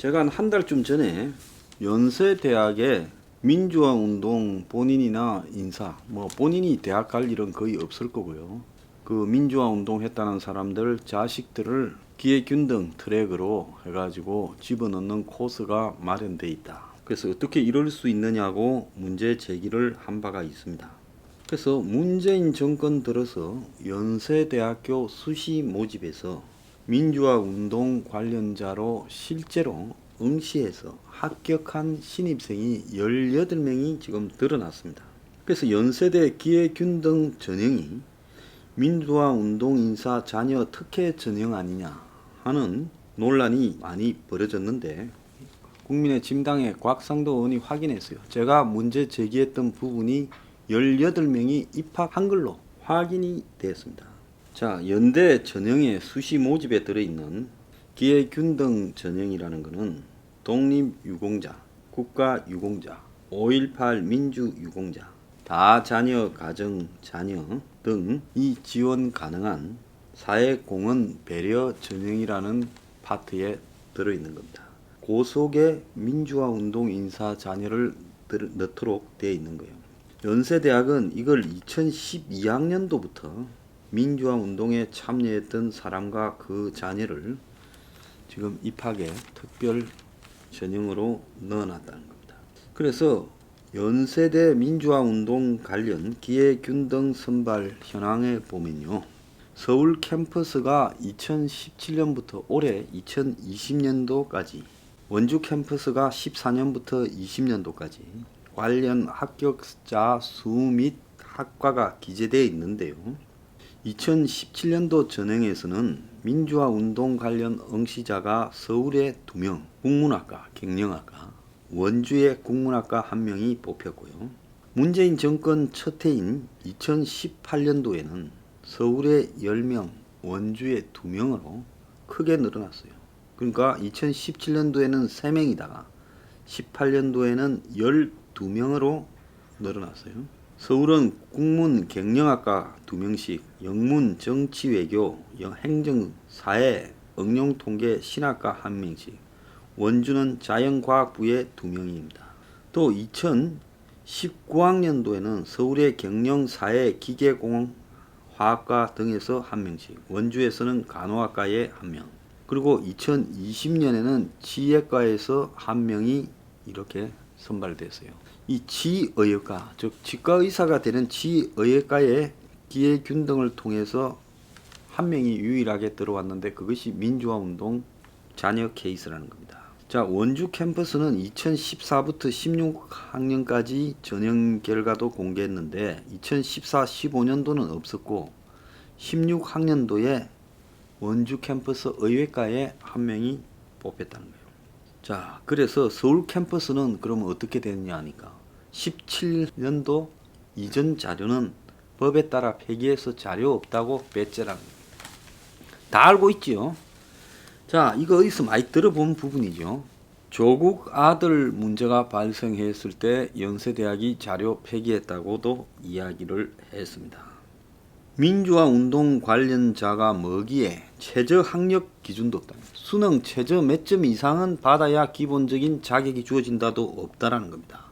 제가 한 달쯤 전에 연세대학에 민주화운동 본인이나 인사, 본인이 대학 갈 일은 거의 없을 거고요. 그 민주화운동 했다는 사람들 자식들을 기회균등 트랙으로 해가지고 집어넣는 코스가 마련돼 있다. 그래서 어떻게 이럴 수 있느냐고 문제 제기를 한 바가 있습니다. 그래서 문재인 정권 들어서 연세대학교 수시 모집에서 민주화운동 관련자로 실제로 응시해서 합격한 신입생이 18명이 지금 드러났습니다. 그래서 연세대 기회균등 전형이 민주화운동 인사 자녀 특혜 전형 아니냐 하는 논란이 많이 벌어졌는데, 국민의 진당의 곽상도 의원이 확인했어요. 제가 문제 제기했던 부분이 18명이 입학한 걸로 확인이 되었습니다. 자, 연대 전형의 수시 모집에 들어있는 기회균등 전형이라는 것은 독립유공자, 국가유공자, 5.18 민주유공자, 다자녀 가정 자녀 등이 지원 가능한 사회공헌 배려 전형이라는 파트에 들어있는 겁니다. 그 속에 민주화운동 인사 자녀를 넣도록 되어 있는 거예요. 연세대학은 이걸 2012학년도부터 민주화운동에 참여했던 사람과 그 자녀를 지금 입학에 특별 전형으로 넣어놨다는 겁니다. 그래서 연세대 민주화운동 관련 기회균등 선발 현황에 보면요, 서울 캠퍼스가 2017년부터 올해 2020년도까지, 원주 캠퍼스가 14년부터 20년도까지 관련 합격자 수 및 학과가 기재되어 있는데요, 2017년도 전형에서는 민주화운동 관련 응시자가 서울에 2명, 국문학과, 경영학과, 원주의 국문학과 1명이 뽑혔고요. 문재인 정권 첫 해인 2018년도에는 서울에 10명, 원주에 2명으로 크게 늘어났어요. 그러니까 2017년도에는 3명이다가 18년도에는 12명으로 늘어났어요. 서울은 국문 경영학과 2명씩, 영문 정치외교, 행정, 사회, 응용통계, 신학과 1명씩, 원주는 자연과학부에 2명입니다. 또 2019학년도에는 서울의 경영, 사회, 기계공학, 화학과 등에서 1명씩, 원주에서는 간호학과에 1명, 그리고 2020년에는 치의과에서 1명이 이렇게 선발됐어요. 이 치의과, 즉 치과의사가 되는 치의과에 기회균등을 통해서 1명이 유일하게 들어왔는데, 그것이 민주화운동 자녀 케이스라는 겁니다. 자, 원주 캠퍼스는 2014부터 16학년까지 전형 결과도 공개했는데 2014-15년도는 없었고 16학년도에 원주 캠퍼스 의외과에 1명이 뽑혔다는 거예요. 자, 그래서 서울 캠퍼스는 그러면 어떻게 되느냐 하니까 17년도 이전 자료는 법에 따라 폐기해서 자료 없다고 배째라는 겁니다. 다 알고 있지요. 자, 이거 어디서 많이 들어본 부분이죠. 조국 아들 문제가 발생했을 때 연세대학이 자료 폐기했다고도 이야기를 했습니다. 민주화운동 관련자가 뭐기에 최저 학력 기준도 없다. 수능 최저 몇 점 이상은 받아야 기본적인 자격이 주어진다도 없다라는 겁니다.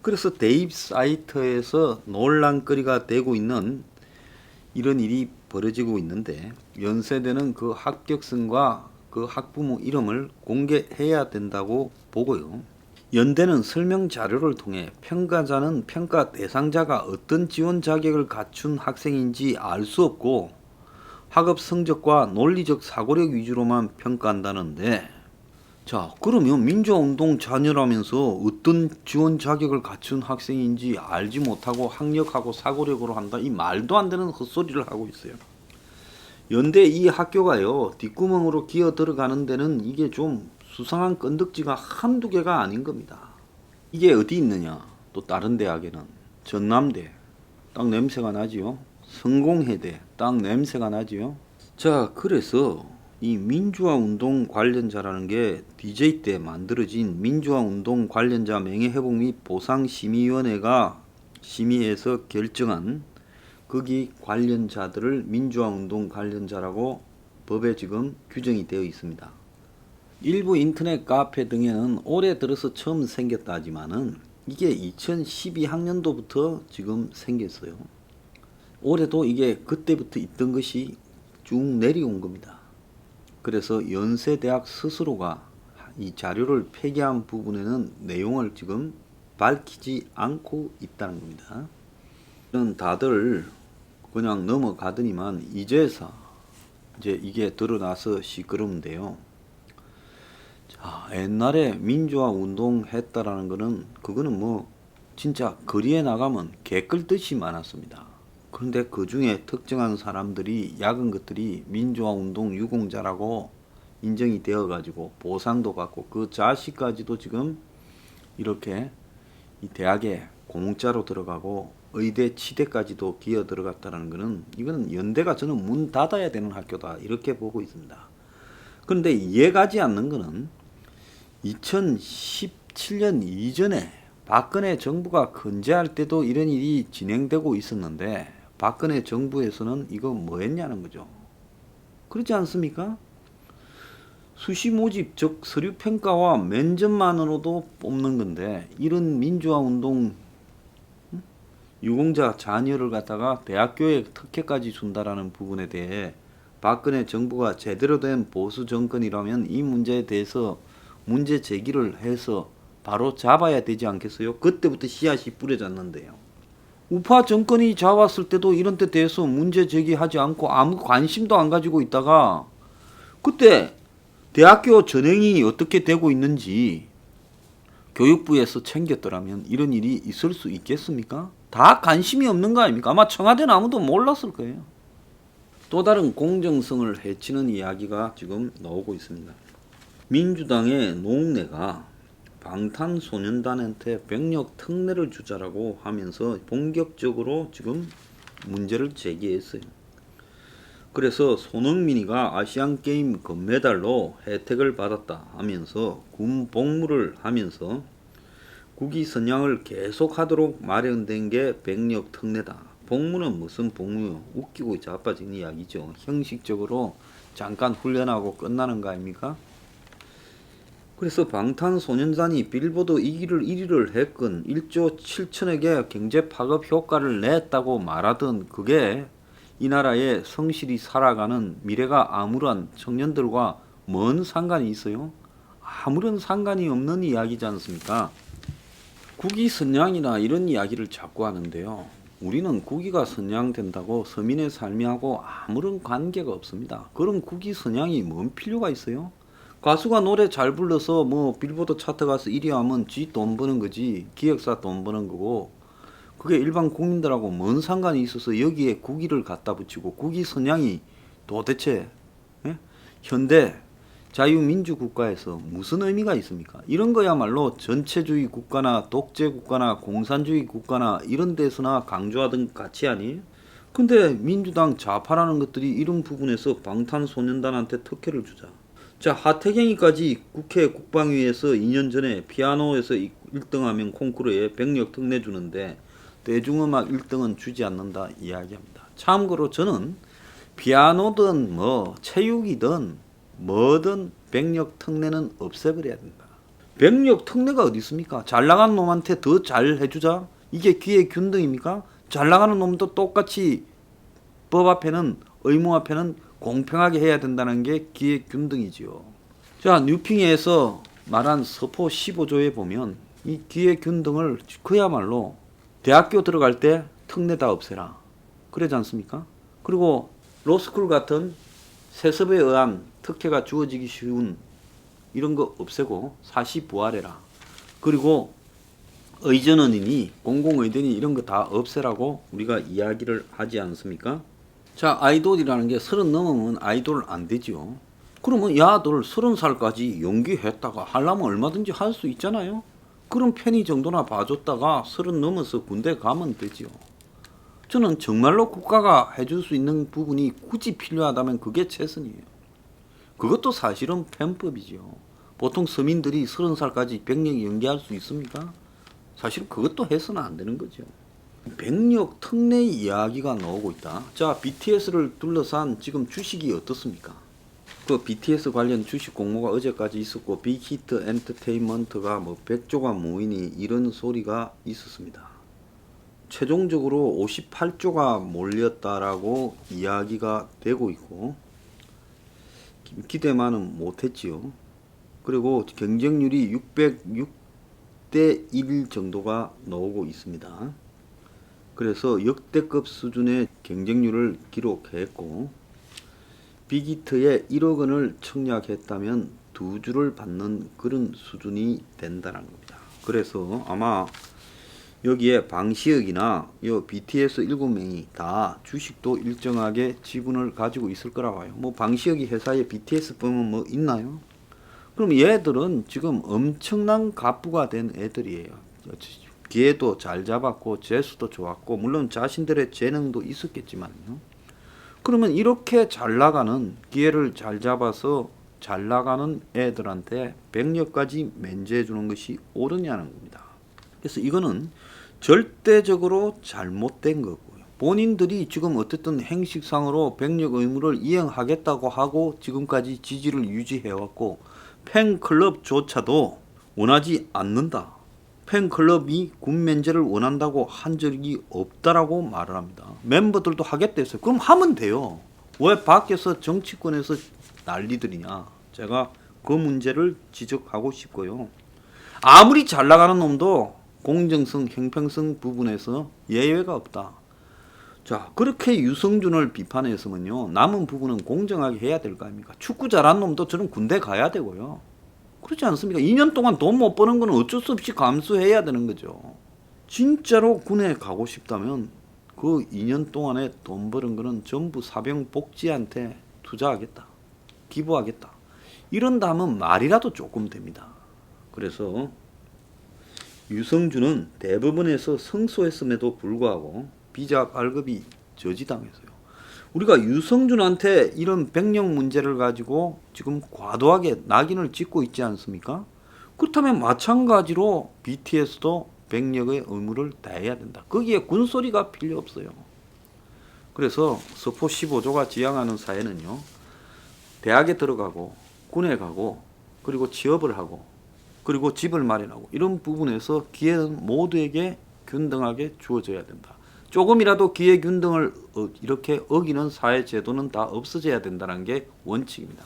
그래서 대입 사이트에서 논란거리가 되고 있는 이런 일이 벌어지고 있는데, 연세대는 그 합격생과 그 학부모 이름을 공개해야 된다고 보고요. 연대는 설명 자료를 통해 평가자는 평가 대상자가 어떤 지원 자격을 갖춘 학생인지 알 수 없고 학업 성적과 논리적 사고력 위주로만 평가한다는데, 자, 그러면 민주화운동 자녀라면서 어떤 지원 자격을 갖춘 학생인지 알지 못하고 학력하고 사고력으로 한다, 이 말도 안 되는 헛소리를 하고 있어요. 연대 이 학교가요, 뒷구멍으로 기어 들어가는 데는 이게 좀 수상한 건덕지가 한두 개가 아닌 겁니다. 이게 어디 있느냐, 또 다른 대학에는 전남대, 딱 냄새가 나지요. 성공회대, 딱 냄새가 나지요. 자, 그래서 이 민주화운동 관련자라는 게 DJ 때 만들어진 민주화운동 관련자 명예회복 및 보상심의위원회가 심의해서 결정한 거기 관련자들을 민주화운동 관련자라고 법에 지금 규정이 되어 있습니다. 일부 인터넷 카페 등에는 올해 들어서 처음 생겼다 하지만은 이게 2012학년도부터 지금 생겼어요. 올해도 이게 그때부터 있던 것이 쭉 내려온 겁니다. 그래서 연세대학 스스로가 이 자료를 폐기한 부분에는 내용을 지금 밝히지 않고 있다는 겁니다. 이런 다들 그냥 넘어가더니만 이제서 이제 이게 드러나서 시끄러운데요. 자, 옛날에 민주화 운동 했다라는 거는 그거는 뭐 진짜 거리에 나가면 개 끌듯이 많았습니다. 그런데 그 중에 특정한 사람들이 야근 것들이 민주화 운동 유공자라고 인정이 되어 가지고 보상도 받고 그 자식까지도 지금 이렇게 이 대학에 공짜로 들어가고 의대 치대까지도 기어 들어갔다는 거는 이거는 연대가 저는 문 닫아야 되는 학교다 이렇게 보고 있습니다. 그런데 이해가지 않는 거는 2017년 이전에 박근혜 정부가 건재할 때도 이런 일이 진행되고 있었는데 박근혜 정부에서는 이거 뭐 했냐는 거죠. 그렇지 않습니까? 수시 모집 즉 서류 평가와 면접만으로도 뽑는 건데 이런 민주화 운동 유공자 자녀를 갖다가 대학교에 특혜까지 준다라는 부분에 대해 박근혜 정부가 제대로 된 보수 정권이라면 이 문제에 대해서 문제 제기를 해서 바로 잡아야 되지 않겠어요? 그때부터 씨앗이 뿌려졌는데요. 우파 정권이 잡았을 때도 이런 데 대해서 문제 제기하지 않고 아무 관심도 안 가지고 있다가 그때 대학교 전형이 어떻게 되고 있는지 교육부에서 챙겼더라면 이런 일이 있을 수 있겠습니까? 다 관심이 없는 거 아닙니까? 아마 청와대는 아무도 몰랐을 거예요. 또 다른 공정성을 해치는 이야기가 지금 나오고 있습니다. 민주당의 노웅래가 방탄소년단한테 병력 특례를 주자라고 하면서 본격적으로 지금 문제를 제기했어요. 그래서 손흥민이가 아시안게임 금메달로 혜택을 받았다 하면서 군 복무를 하면서 국위 선양을 계속하도록 마련된 게 병력 특례다. 복무는 무슨 복무요? 웃기고 자빠진 이야기죠. 형식적으로 잠깐 훈련하고 끝나는 거 아닙니까? 그래서 방탄소년단이 빌보드 1위를 했건 1조 7천억의 경제 파급 효과를 냈다고 말하던 그게 이 나라의 성실히 살아가는 미래가 암울한 청년들과 뭔 상관이 있어요? 아무런 상관이 없는 이야기지 않습니까? 국위 선양이나 이런 이야기를 자꾸 하는데요. 우리는 국위가 선양된다고 서민의 삶이하고 아무런 관계가 없습니다. 그런 국위 선양이 뭔 필요가 있어요? 가수가 노래 잘 불러서 뭐 빌보드 차트 가서 1위 하면 지 돈 버는 거지 기획사 돈 버는 거고 그게 일반 국민들하고 뭔 상관이 있어서 여기에 국위를 갖다 붙이고 국위 선양이 도대체 현대 자유민주 국가에서 무슨 의미가 있습니까? 이런 거야말로 전체주의 국가나 독재 국가나 공산주의 국가나 이런 데서나 강조하던 가치 아니에요? 근데 민주당 좌파라는 것들이 이런 부분에서 방탄소년단한테 특혜를 주자. 자, 하태경이까지 국회 국방위에서 2년 전에 피아노에서 1등하면 콩쿠르에 병력 특례 주는데 대중음악 1등은 주지 않는다 이야기합니다. 참고로 저는 피아노든 뭐 체육이든 뭐든 병력 특례는 없애버려야 된다. 병력 특례가 어디 있습니까? 잘 나가는 놈한테 더 잘 해주자. 이게 기회균등입니까? 잘 나가는 놈도 똑같이 법 앞에는 의무 앞에는 공평하게 해야 된다는 게 기회균등이지요. 자, 뉴핑에서 말한 서포 15조에 보면 이 기회균등을 그야말로 대학교 들어갈 때 특례 다 없애라. 그러지 않습니까? 그리고 로스쿨 같은 세습에 의한 특혜가 주어지기 쉬운 이런 거 없애고 사시 부활해라. 그리고 의전원이니 공공의대니 이런 거 다 없애라고 우리가 이야기를 하지 않습니까? 자, 아이돌이라는 게 30 넘으면 아이돌 안 되죠. 그러면 야들 30살까지 연기했다가 하려면 얼마든지 할 수 있잖아요. 그런 편의 정도나 봐줬다가 30 넘어서 군대 가면 되죠. 저는 정말로 국가가 해줄 수 있는 부분이 굳이 필요하다면 그게 최선이에요. 그것도 사실은 편법이죠. 보통 서민들이 30살까지 병력 연기할 수 있습니까? 사실 그것도 해서는 안 되는 거죠. 병력 특례 이야기가 나오고 있다. 자, BTS를 둘러싼 지금 주식이 어떻습니까? 그 BTS 관련 주식 공모가 어제까지 있었고 빅히트 엔터테인먼트가 뭐 100조가 모이니 이런 소리가 있었습니다. 최종적으로 58조가 몰렸다라고 이야기가 되고 있고 기대만은 못했지요. 그리고 경쟁률이 606대 1 정도가 나오고 있습니다. 그래서 역대급 수준의 경쟁률을 기록했고 빅히트에 1억 원을 청약했다면 2주를 받는 그런 수준이 된다는 겁니다. 그래서 아마 여기에 방시혁이나 요 BTS 7명이 다 주식도 일정하게 지분을 가지고 있을 거라고 봐요. 뭐 방시혁이 회사에 BTS 보면 뭐 있나요? 그럼 얘들은 지금 엄청난 갑부가 된 애들이에요. 기회도 잘 잡았고 재수도 좋았고 물론 자신들의 재능도 있었겠지만요. 그러면 이렇게 잘 나가는 기회를 잘 잡아서 잘 나가는 애들한테 백력까지 면제해 주는 것이 옳으냐는 겁니다. 그래서 이거는 절대적으로 잘못된 거고요. 본인들이 지금 어쨌든 행식상으로 백력 의무를 이행하겠다고 하고 지금까지 지지를 유지해왔고 팬클럽조차도 원하지 않는다. 팬클럽이 군 면제를 원한다고 한 적이 없다라고 말을 합니다. 멤버들도 하겠다 했어요. 그럼 하면 돼요. 왜 밖에서 정치권에서 난리들이냐. 제가 그 문제를 지적하고 싶고요. 아무리 잘 나가는 놈도 공정성, 형평성 부분에서 예외가 없다. 자, 그렇게 유승준을 비판했으면요. 남은 부분은 공정하게 해야 될 거 아닙니까? 축구 잘하는 놈도 저는 군대 가야 되고요. 그렇지 않습니까? 2년 동안 돈 못 버는 건 어쩔 수 없이 감수해야 되는 거죠. 진짜로 군에 가고 싶다면 그 2년 동안에 돈 버는 거는 전부 사병 복지한테 투자하겠다. 기부하겠다. 이런다면 말이라도 조금 됩니다. 그래서 유승준은 대법원에서 승소했음에도 불구하고 비자 발급이 저지당했어요. 우리가 유승준한테 이런 백력 문제를 가지고 지금 과도하게 낙인을 찍고 있지 않습니까? 그렇다면 마찬가지로 BTS도 백력의 의무를 다해야 된다. 거기에 군소리가 필요 없어요. 그래서 서포 15조가 지향하는 사회는요. 대학에 들어가고 군에 가고 그리고 취업을 하고 그리고 집을 마련하고 이런 부분에서 기회는 모두에게 균등하게 주어져야 된다. 조금이라도 기회 균등을 이렇게 어기는 사회 제도는 다 없어져야 된다는 게 원칙입니다.